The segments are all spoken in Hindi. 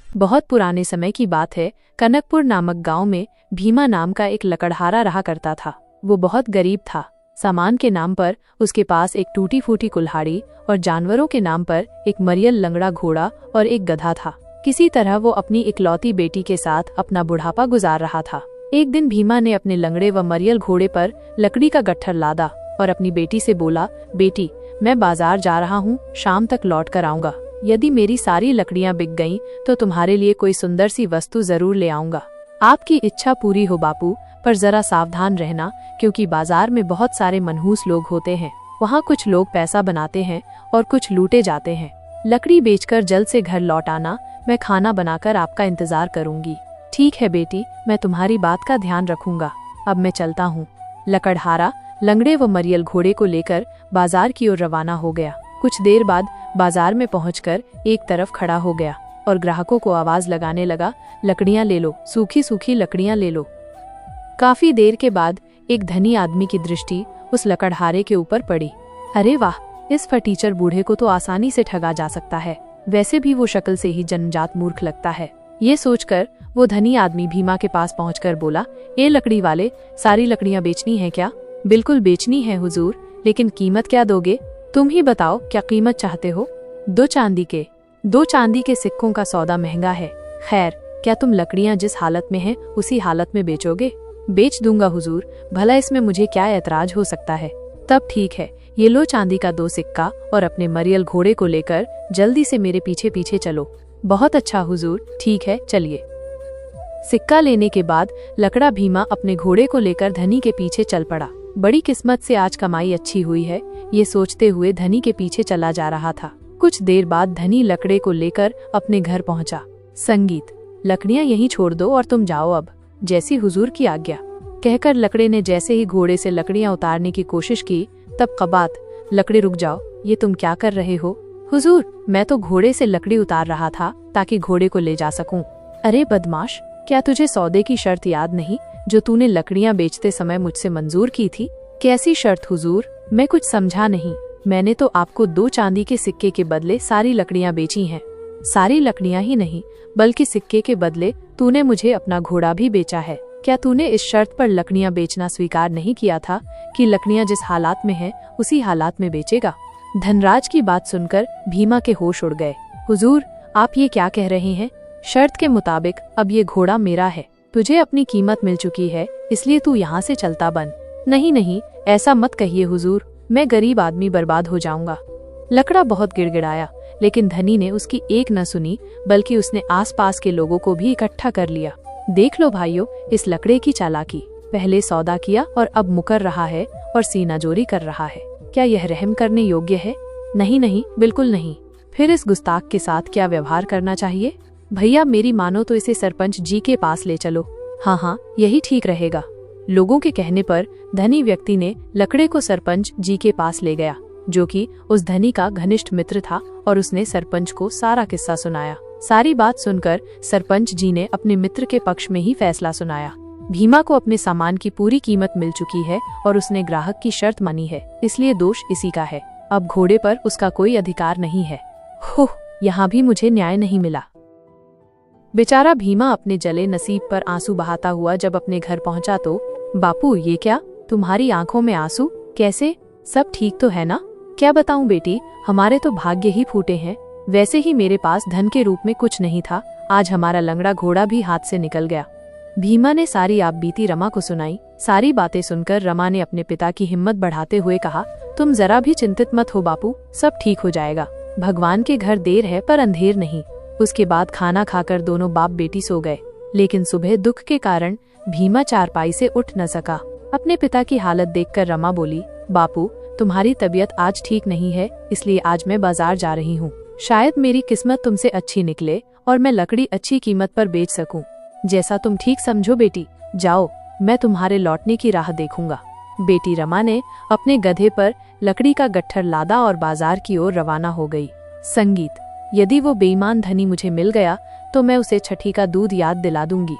बहुत पुराने समय की बात है। कनकपुर नामक गांव में भीमा नाम का एक लकड़हारा रहा करता था। वो बहुत गरीब था। सामान के नाम पर उसके पास एक टूटी फूटी कुल्हाड़ी और जानवरों के नाम पर एक मरियल लंगड़ा घोड़ा और एक गधा था। किसी तरह वो अपनी इकलौती बेटी के साथ अपना बुढ़ापा गुजार रहा था। एक दिन भीमा ने अपने लंगड़े व मरियल घोड़े पर लकड़ी का गट्ठर लादा और अपनी बेटी से बोला, बेटी, मैं बाजार जा रहा हूँ, शाम तक लौट कर आऊंगा। यदि मेरी सारी लकड़ियाँ बिक गईं तो तुम्हारे लिए कोई सुंदर सी वस्तु जरूर ले आऊंगा। आपकी इच्छा पूरी हो बापू, पर जरा सावधान रहना, क्योंकि बाजार में बहुत सारे मनहूस लोग होते हैं। वहाँ कुछ लोग पैसा बनाते हैं और कुछ लूटे जाते हैं। लकड़ी बेचकर जल्द से घर लौट आना, मैं खाना बनाकर आपका इंतजार करूंगी। ठीक है बेटी, मैं तुम्हारी बात का ध्यान रखूंगा। अब मैं चलता हूँ। लकड़हारा लंगड़े व मरियल घोड़े को लेकर बाजार की ओर रवाना हो गया। कुछ देर बाद बाजार में पहुंचकर एक तरफ खड़ा हो गया और ग्राहकों को आवाज लगाने लगा, लकड़ियां ले लो, सूखी सूखी लकड़ियां ले लो। काफी देर के बाद एक धनी आदमी की दृष्टि उस लकड़हारे के ऊपर पड़ी। अरे वाह, इस फटीचर बूढ़े को तो आसानी से ठगा जा सकता है। वैसे भी वो शक्ल से ही जन्मजात मूर्ख लगता है। ये सोचकर वो धनी आदमी भीमा के पास पहुंचकर बोला, ए लकड़ी वाले, सारी लकड़ियां बेचनी है क्या? बिल्कुल बेचनी है हुजूर, लेकिन कीमत क्या दोगे? तुम ही बताओ, क्या कीमत चाहते हो? 2 चांदी के सिक्कों का सौदा महंगा है। खैर, क्या तुम लकड़ियां जिस हालत में हैं उसी हालत में बेचोगे? बेच दूंगा हुजूर, भला इसमें मुझे क्या ऐतराज हो सकता है। तब ठीक है, ये लो चांदी का 2 सिक्का और अपने मरियल घोड़े को लेकर जल्दी से मेरे पीछे पीछे चलो। बहुत अच्छा हुजूर, ठीक है, चलिए। सिक्का लेने के बाद लकड़ा भीमा अपने घोड़े को लेकर धनी के पीछे चल पड़ा। बड़ी किस्मत से आज कमाई अच्छी हुई है, ये सोचते हुए धनी के पीछे चला जा रहा था। कुछ देर बाद धनी लकड़े को लेकर अपने घर पहुंचा। संगीत, लकड़ियां यहीं छोड़ दो और तुम जाओ अब, जैसी हुजूर की आज्ञा, कहकर लकड़े ने जैसे ही घोड़े से लकड़ियां उतारने की कोशिश की, तब कबात, लकड़े रुक जाओ, ये तुम क्या कर रहे हो? हुजूर, मैं तो घोड़े से लकड़ी उतार रहा था ताकि घोड़े को ले जा सकूं। अरे बदमाश, क्या तुझे सौदे की शर्त याद नहीं जो तूने लकड़ियां बेचते समय मुझसे मंजूर की थी? कैसी शर्त हुजूर? मैं कुछ समझा नहीं। मैंने तो आपको 2 चांदी के सिक्के के बदले सारी लकड़ियां बेची हैं। सारी लकड़ियां ही नहीं, बल्कि सिक्के के बदले तूने मुझे अपना घोड़ा भी बेचा है। क्या तूने इस शर्त पर लकड़ियां बेचना स्वीकार नहीं किया था कि लकड़ियां जिस हालात में हैं उसी हालात में बेचेगा? धनराज की बात सुनकर भीमा के होश उड़ गए। हुजूर, आप ये क्या कह रहे हैं? शर्त के मुताबिक अब ये घोड़ा मेरा है। तुझे अपनी कीमत मिल चुकी है, इसलिए तू यहाँ से चलता बन। नहीं नहीं, ऐसा मत कहिए हुजूर, मैं गरीब आदमी बर्बाद हो जाऊंगा। लकड़ा बहुत गिड़गिड़ाया, लेकिन धनी ने उसकी एक न सुनी, बल्कि उसने आसपास के लोगों को भी इकट्ठा कर लिया। देख लो भाइयों, इस लकड़े की चालाकी। पहले सौदा किया और अब मुकर रहा है और सीनाजोरी कर रहा है। क्या यह रहम करने योग्य है? नहीं नहीं, बिल्कुल नहीं। फिर इस गुस्ताख के साथ क्या व्यवहार करना चाहिए? भैया मेरी मानो तो इसे सरपंच जी के पास ले चलो। हाँ, यही ठीक रहेगा। लोगों के कहने पर धनी व्यक्ति ने लकड़े को सरपंच जी के पास ले गया, जो कि उस धनी का घनिष्ठ मित्र था, और उसने सरपंच को सारा किस्सा सुनाया। सारी बात सुनकर सरपंच जी ने अपने मित्र के पक्ष में ही फैसला सुनाया। भीमा को अपने सामान की पूरी कीमत मिल चुकी है और उसने ग्राहक की शर्त मानी है, इसलिए दोष इसी का है। अब घोड़े पर उसका कोई अधिकार नहीं है। हो, यहाँ भी मुझे न्याय नहीं मिला। बेचारा भीमा अपने जले नसीब पर आंसू बहाता हुआ जब अपने घर पहुंचा तो, बापू ये क्या, तुम्हारी आंखों में आंसू? कैसे? सब ठीक तो है ना? क्या बताऊं बेटी, हमारे तो भाग्य ही फूटे हैं। वैसे ही मेरे पास धन के रूप में कुछ नहीं था, आज हमारा लंगड़ा घोड़ा भी हाथ से निकल गया। भीमा ने सारी आप बीती रमा को सुनाई। सारी बातें सुनकर रमा ने अपने पिता की हिम्मत बढ़ाते हुए कहा, तुम जरा भी चिंतित मत हो बापू, सब ठीक हो जाएगा। भगवान के घर देर है पर अंधेर नहीं। उसके बाद खाना खाकर दोनों बाप बेटी सो गए, लेकिन सुबह दुख के कारण भीमा चारपाई से उठ न सका। अपने पिता की हालत देखकर रमा बोली, बापू तुम्हारी तबीयत आज ठीक नहीं है, इसलिए आज मैं बाजार जा रही हूँ। शायद मेरी किस्मत तुमसे अच्छी निकले और मैं लकड़ी अच्छी कीमत पर बेच सकूं। जैसा तुम ठीक समझो बेटी, जाओ, मैं तुम्हारे लौटने की राह देखूंगा। बेटी रमा ने अपने गधे पर लकड़ी का गट्ठर लादा और बाजार की ओर रवाना हो गई। संगीत, यदि वो बेईमान धनी मुझे मिल गया तो मैं उसे छठी का दूध याद दिला दूंगी।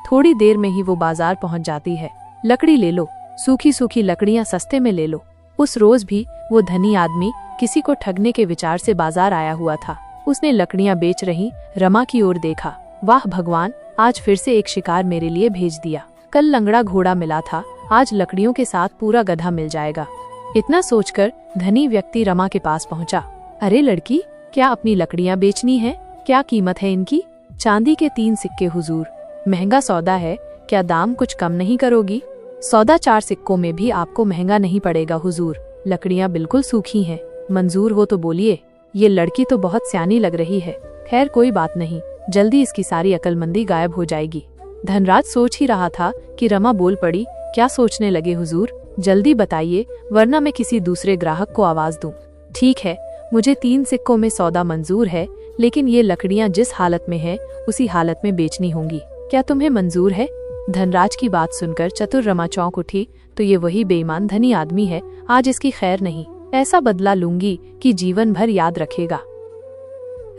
थोड़ी देर में ही वो बाजार पहुंच जाती है। लकड़ी ले लो, सूखी सूखी लकड़ियां सस्ते में ले लो। उस रोज भी वो धनी आदमी किसी को ठगने के विचार से बाजार आया हुआ था। उसने लकड़ियां बेच रही रमा की ओर देखा। वाह भगवान, आज फिर से एक शिकार मेरे लिए भेज दिया। कल लंगड़ा घोड़ा मिला था, आज लकड़ियों के साथ पूरा गधा मिल जाएगा। इतना सोचकर धनी व्यक्ति रमा के पास पहुंचा। अरे लड़की, क्या अपनी लकड़ियां बेचनी है? क्या कीमत है इनकी? चांदी के 3 सिक्के हुजूर। महंगा सौदा है, क्या दाम कुछ कम नहीं करोगी? सौदा 4 सिक्कों में भी आपको महंगा नहीं पड़ेगा हुजूर। लकड़ियां बिल्कुल सूखी हैं, मंजूर हो तो बोलिए। ये लड़की तो बहुत सियानी लग रही है। खैर कोई बात नहीं, जल्दी इसकी सारी अक्लमंदी गायब हो जाएगी। धनराज सोच ही रहा था कि रमा बोल पड़ी। क्या सोचने लगे हुजूर? जल्दी बताइए, वरना मैं किसी दूसरे ग्राहक को आवाज दूं। ठीक है, मुझे 3 सिक्कों में सौदा मंजूर है, लेकिन ये लकड़ियां जिस हालत में हैं, उसी हालत में बेचनी होंगी। क्या तुम्हें मंजूर है? धनराज की बात सुनकर चतुर रमा चौंक उठी। तो ये वही बेईमान धनी आदमी है, आज इसकी खैर नहीं। ऐसा बदला लूंगी कि जीवन भर याद रखेगा।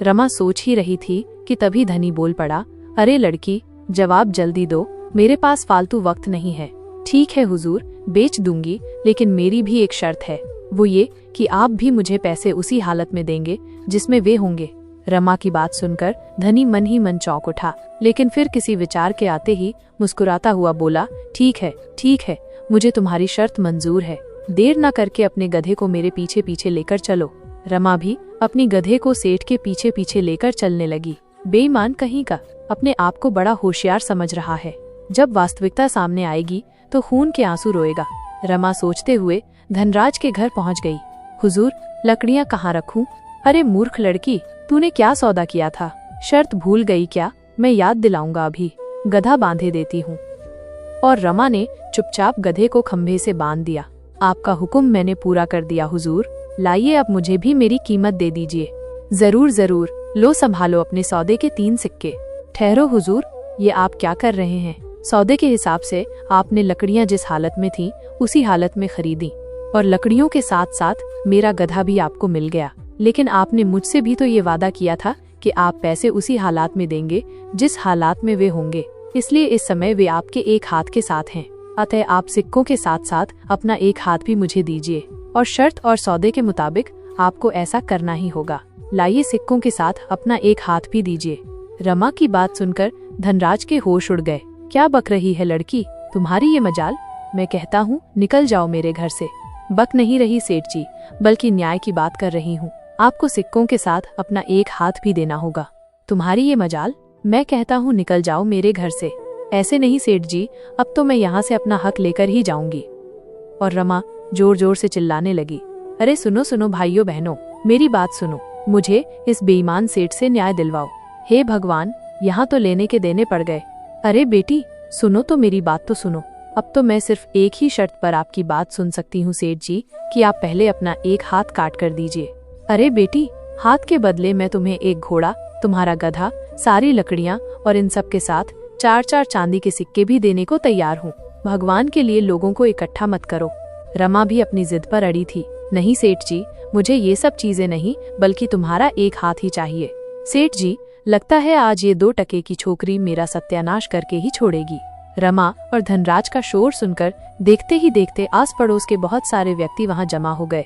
रमा सोच ही रही थी कि तभी धनी बोल पड़ा। अरे लड़की, जवाब जल्दी दो, मेरे पास फालतू वक्त नहीं है। ठीक है हुजूर, बेच दूंगी, लेकिन मेरी भी एक शर्त है। वो ये कि आप भी मुझे पैसे उसी हालत में देंगे जिसमें वे होंगे। रमा की बात सुनकर धनी मन ही मन चौंक उठा, लेकिन फिर किसी विचार के आते ही मुस्कुराता हुआ बोला, ठीक है, मुझे तुम्हारी शर्त मंजूर है। देर न करके अपने गधे को मेरे पीछे पीछे लेकर चलो। रमा भी अपनी गधे को सेठ के पीछे पीछे लेकर चलने लगी। बेईमान कहीं का, अपने आप को बड़ा होशियार समझ रहा है। जब वास्तविकता सामने आएगी तो खून के आंसू रोएगा। रमा सोचते हुए धनराज के घर पहुंच गई। हुजूर, लकड़ियां कहाँ रखूं? अरे मूर्ख लड़की, तूने क्या सौदा किया था? शर्त भूल गई क्या? मैं याद दिलाऊंगा, अभी गधा बांधे देती हूँ। और रमा ने चुपचाप गधे को खंभे से बांध दिया। आपका हुक्म मैंने पूरा कर दिया हुजूर, लाइए अब मुझे भी मेरी कीमत दे दीजिए। जरूर, लो संभालो अपने सौदे के 3 सिक्के। ठहरो हुजूर, ये आप क्या कर रहे हैं? सौदे के हिसाब से आपने लकड़ियां जिस हालत में थीं, उसी हालत में खरीदी, और लकड़ियों के साथ साथ मेरा गधा भी आपको मिल गया। लेकिन आपने मुझसे भी तो ये वादा किया था कि आप पैसे उसी हालात में देंगे जिस हालात में वे होंगे, इसलिए इस समय वे आपके एक हाथ के साथ हैं। अतः आप सिक्कों के साथ साथ अपना एक हाथ भी मुझे दीजिए, और शर्त और सौदे के मुताबिक आपको ऐसा करना ही होगा। लाइए सिक्कों के साथ अपना एक हाथ भी दीजिए। रमा की बात सुनकर धनराज के होश उड़ गए। क्या बक रही है लड़की, तुम्हारी ये मजाल? मैं कहता हूँ निकल जाओ मेरे घर से। बक नहीं रही सेठ जी, बल्कि न्याय की बात कर रही हूँ। आपको सिक्कों के साथ अपना एक हाथ भी देना होगा। तुम्हारी ये मजाल? मैं कहता हूँ निकल जाओ मेरे घर से। ऐसे नहीं सेठ जी, अब तो मैं यहाँ से अपना हक लेकर ही जाऊंगी। और रमा जोर जोर से चिल्लाने लगी। अरे सुनो भाइयों बहनों, मेरी बात सुनो, मुझे इस बेईमान सेठ से न्याय दिलवाओ। हे भगवान, यहाँ तो लेने के देने पड़ गए। अरे बेटी सुनो तो, मेरी बात तो सुनो। अब तो मैं सिर्फ एक ही शर्त पर आपकी बात सुन सकती हूँ सेठ जी, कि आप पहले अपना एक हाथ काट कर दीजिए। अरे बेटी, हाथ के बदले मैं तुम्हें एक घोड़ा, तुम्हारा गधा, सारी लकड़ियाँ और इन सब के साथ 4-4 चांदी के सिक्के भी देने को तैयार हूँ। भगवान के लिए लोगों को इकट्ठा मत करो। रमा भी अपनी जिद पर अड़ी थी। नहीं सेठ जी, मुझे ये सब चीजें नहीं, बल्कि तुम्हारा एक हाथ ही चाहिए। सेठ जी, लगता है आज ये 2 टके की छोकरी मेरा सत्यानाश करके ही छोड़ेगी। रमा और धनराज का शोर सुनकर देखते ही देखते आस पड़ोस के बहुत सारे व्यक्ति वहां जमा हो गए,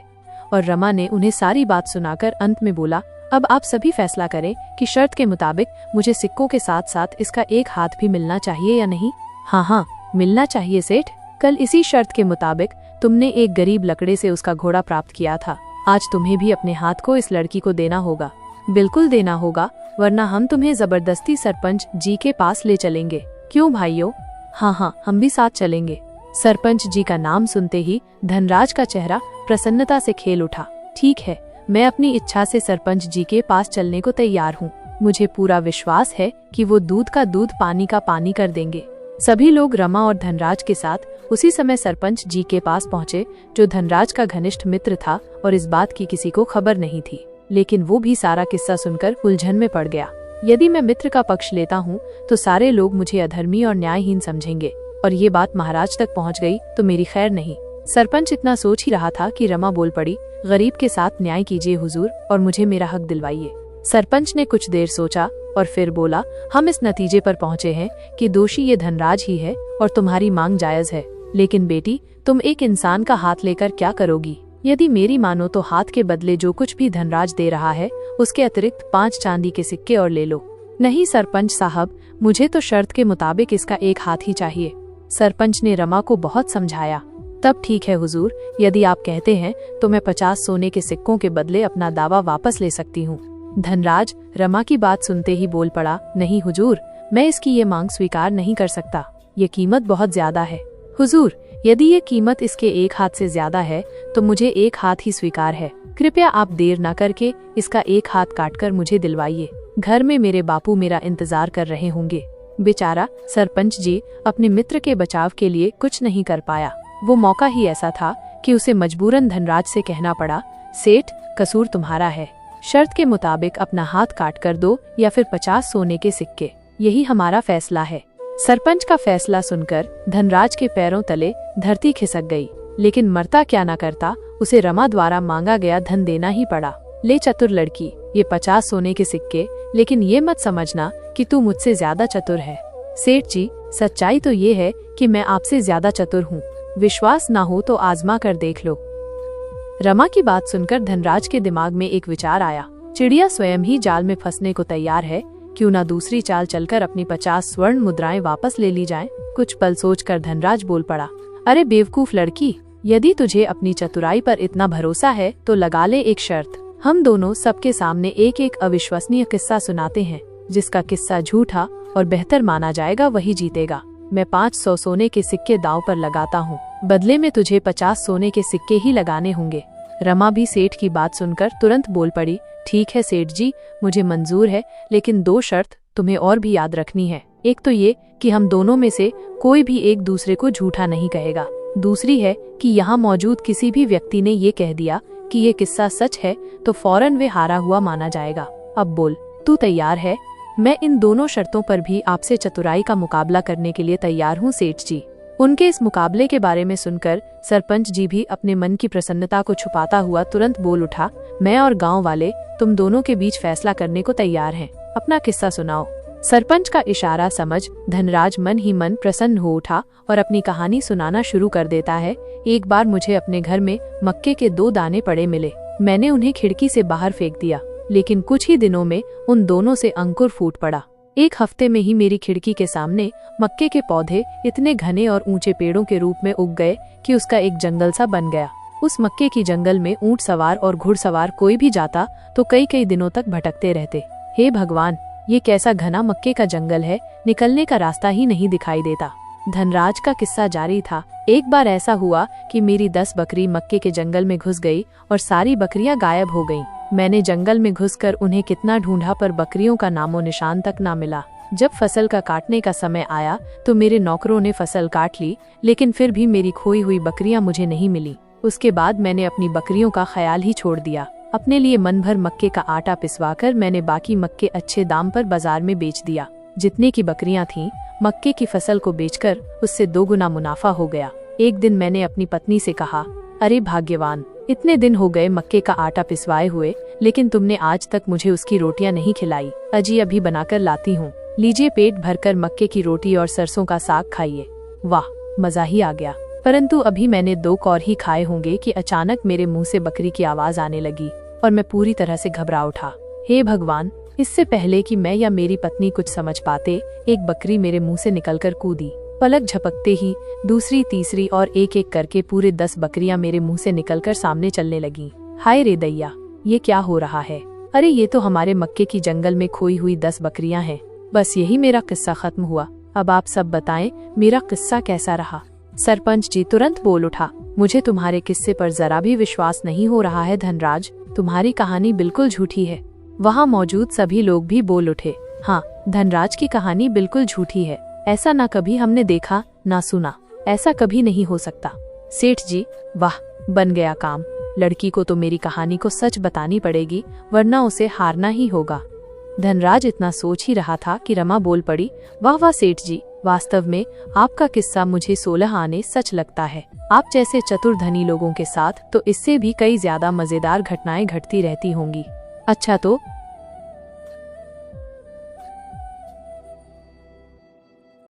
और रमा ने उन्हें सारी बात सुनाकर अंत में बोला, अब आप सभी फैसला करें कि शर्त के मुताबिक मुझे सिक्कों के साथ साथ इसका एक हाथ भी मिलना चाहिए या नहीं। हाँ, मिलना चाहिए सेठ। कल इसी शर्त के मुताबिक तुमने एक गरीब लकड़े से उसका घोड़ा प्राप्त किया था, आज तुम्हें भी अपने हाथ को इस लड़की को देना होगा। बिल्कुल देना होगा, वरना हम तुम्हें जबरदस्ती सरपंच जी के पास ले चलेंगे। क्यों भाइयों? हाँ, हम भी साथ चलेंगे। सरपंच जी का नाम सुनते ही धनराज का चेहरा प्रसन्नता से खेल उठा। ठीक है, मैं अपनी इच्छा से सरपंच जी के पास चलने को तैयार हूँ। मुझे पूरा विश्वास है कि वो दूध का दूध पानी का पानी कर देंगे। सभी लोग रमा और धनराज के साथ उसी समय सरपंच जी के पास पहुँचे, जो धनराज का घनिष्ठ मित्र था और इस बात की किसी को खबर नहीं थी। लेकिन वो भी सारा किस्सा सुनकर उलझन में पड़ गया। यदि मैं मित्र का पक्ष लेता हूँ तो सारे लोग मुझे अधर्मी और न्यायहीन समझेंगे, और ये बात महाराज तक पहुँच गई तो मेरी खैर नहीं। सरपंच इतना सोच ही रहा था कि रमा बोल पड़ी, गरीब के साथ न्याय कीजिए हुजूर, और मुझे मेरा हक दिलवाइए। सरपंच ने कुछ देर सोचा और फिर बोला, हम इस नतीजे पर पहुँचे हैं कि दोषी ये धनराज ही है और तुम्हारी मांग जायज है। लेकिन बेटी, तुम एक इंसान का हाथ लेकर क्या करोगी? यदि मेरी मानो तो हाथ के बदले जो कुछ भी धनराज दे रहा है उसके अतिरिक्त 5 चांदी के सिक्के और ले लो। नहीं सरपंच साहब, मुझे तो शर्त के मुताबिक इसका एक हाथ ही चाहिए। सरपंच ने रमा को बहुत समझाया। तब ठीक है हुजूर, यदि आप कहते हैं तो मैं 50 सोने के सिक्कों के बदले अपना दावा वापस ले सकती हूँ। धनराज रमा की बात सुनते ही बोल पड़ा, नहीं हुजूर, मैं इसकी ये मांग स्वीकार नहीं कर सकता। ये कीमत बहुत ज्यादा है। हुजूर, यदि ये कीमत इसके एक हाथ से ज्यादा है तो मुझे एक हाथ ही स्वीकार है। कृपया आप देर न करके इसका एक हाथ काटकर मुझे दिलवाइए। घर में मेरे बापू मेरा इंतजार कर रहे होंगे। बेचारा सरपंच जी अपने मित्र के बचाव के लिए कुछ नहीं कर पाया। वो मौका ही ऐसा था कि उसे मजबूरन धनराज से कहना पड़ा, सेठ, कसूर तुम्हारा है। शर्त के मुताबिक अपना हाथ काट कर दो या फिर 50 सोने के सिक्के। यही हमारा फैसला है। सरपंच का फैसला सुनकर धनराज के पैरों तले धरती खिसक गई, लेकिन मरता क्या न करता, उसे रमा द्वारा मांगा गया धन देना ही पड़ा। ले चतुर लड़की, ये 50 सोने के सिक्के, लेकिन ये मत समझना कि तू मुझसे ज्यादा चतुर है। सेठ जी, सच्चाई तो ये है कि मैं आपसे ज्यादा चतुर हूँ। विश्वास ना हो तो आजमा कर देख लो। रमा की बात सुनकर धनराज के दिमाग में एक विचार आया। चिड़िया स्वयं ही जाल में फंसने को तैयार है, क्यों ना दूसरी चाल चलकर अपनी 50 स्वर्ण मुद्राएं वापस ले ली जाएं। कुछ पल सोचकर धनराज बोल पड़ा, अरे बेवकूफ लड़की, यदि तुझे अपनी चतुराई पर इतना भरोसा है तो लगा ले एक शर्त। हम दोनों सबके सामने एक एक अविश्वसनीय किस्सा सुनाते हैं। जिसका किस्सा झूठा और बेहतर माना जाएगा वही जीतेगा। मैं 500 सोने के सिक्के दांव पर लगाता हूँ, बदले में तुझे 50 सोने के सिक्के ही लगाने होंगे। रमा भी सेठ की बात सुनकर तुरंत बोल पड़ी, ठीक है सेठ जी, मुझे मंजूर है, लेकिन 2 शर्त तुम्हें और भी याद रखनी है। एक तो ये कि हम दोनों में से कोई भी एक दूसरे को झूठा नहीं कहेगा। दूसरी है कि यहाँ मौजूद किसी भी व्यक्ति ने ये कह दिया कि ये किस्सा सच है तो फौरन वे हारा हुआ माना जाएगा। अब बोल, तू तैयार है? मैं इन दोनों शर्तों पर भी आपसे चतुराई का मुकाबला करने के लिए तैयार हूँ सेठ जी। उनके इस मुकाबले के बारे में सुनकर सरपंच जी भी अपने मन की प्रसन्नता को छुपाता हुआ तुरंत बोल उठा, मैं और गांव वाले तुम दोनों के बीच फैसला करने को तैयार हैं। अपना किस्सा सुनाओ। सरपंच का इशारा समझ धनराज मन ही मन प्रसन्न हो उठा और अपनी कहानी सुनाना शुरू कर देता है। एक बार मुझे अपने घर में मक्के के 2 दाने पड़े मिले। मैंने उन्हें खिड़की से बाहर फेंक दिया, लेकिन कुछ ही दिनों में उन दोनों से अंकुर फूट पड़ा। एक हफ्ते में ही मेरी खिड़की के सामने मक्के के पौधे इतने घने और ऊंचे पेड़ों के रूप में उग गए कि उसका एक जंगल सा बन गया। उस मक्के की जंगल में ऊंट सवार और घुड़सवार कोई भी जाता तो कई कई दिनों तक भटकते रहते। हे भगवान, ये कैसा घना मक्के का जंगल है, निकलने का रास्ता ही नहीं दिखाई देता। धनराज का किस्सा जारी था। एक बार ऐसा हुआ कि मेरी 10 बकरी मक्के के जंगल में घुस गई और सारी बकरियां गायब हो गईं। मैंने जंगल में घुसकर उन्हें कितना ढूंढा पर बकरियों का नामो निशान तक ना मिला। जब फसल का काटने का समय आया तो मेरे नौकरों ने फसल काट ली, लेकिन फिर भी मेरी खोई हुई बकरियां मुझे नहीं मिली। उसके बाद मैंने अपनी बकरियों का ख्याल ही छोड़ दिया। अपने लिए मन भर मक्के का आटा पिसवाकर मैंने बाकी मक्के अच्छे दाम पर बाजार में बेच दिया। जितने की बकरियां थीं, मक्के की फसल को बेचकर उससे 2 गुना मुनाफा हो गया। एक दिन मैंने अपनी पत्नी से कहा, अरे भाग्यवान, इतने दिन हो गए मक्के का आटा पिसवाए हुए, लेकिन तुमने आज तक मुझे उसकी रोटियां नहीं खिलाई। अजी अभी बनाकर लाती हूँ, लीजिए पेट भरकर मक्के की रोटी और सरसों का साग खाइए। वाह, मजा ही आ गया। परंतु अभी मैंने 2 कौर ही खाए होंगे कि अचानक मेरे मुंह से बकरी की आवाज आने लगी और मैं पूरी तरह से घबरा उठा। हे भगवान, इससे पहले कि मैं या मेरी पत्नी कुछ समझ पाते, एक बकरी मेरे मुंह से निकलकर कूदी। पलक झपकते ही दूसरी, तीसरी और एक एक करके पूरे 10 बकरियां मेरे मुंह से निकलकर सामने चलने लगीं। हाय रे दैया, ये क्या हो रहा है? अरे ये तो हमारे मक्के की जंगल में खोई हुई 10 बकरियां हैं। बस यही मेरा किस्सा खत्म हुआ। अब आप सब बताएं, मेरा किस्सा कैसा रहा? सरपंच जी तुरंत बोल उठा, मुझे तुम्हारे किस्से पर जरा भी विश्वास नहीं हो रहा है धनराज, तुम्हारी कहानी बिल्कुल झूठी है। वहाँ मौजूद सभी लोग भी बोल उठे, हाँ, धनराज की कहानी बिल्कुल झूठी है। ऐसा ना कभी हमने देखा ना सुना, ऐसा कभी नहीं हो सकता। सेठ जी, वाह, बन गया काम। लड़की को तो मेरी कहानी को सच बतानी पड़ेगी, वरना उसे हारना ही होगा। धनराज इतना सोच ही रहा था कि रमा बोल पड़ी, वाह वाह सेठ जी, वास्तव में आपका किस्सा मुझे 16 आने सच लगता है। आप जैसे चतुर धनी लोगों के साथ तो इससे भी कई ज्यादा मजेदार घटनाएं घटती रहती होंगी। अच्छा तो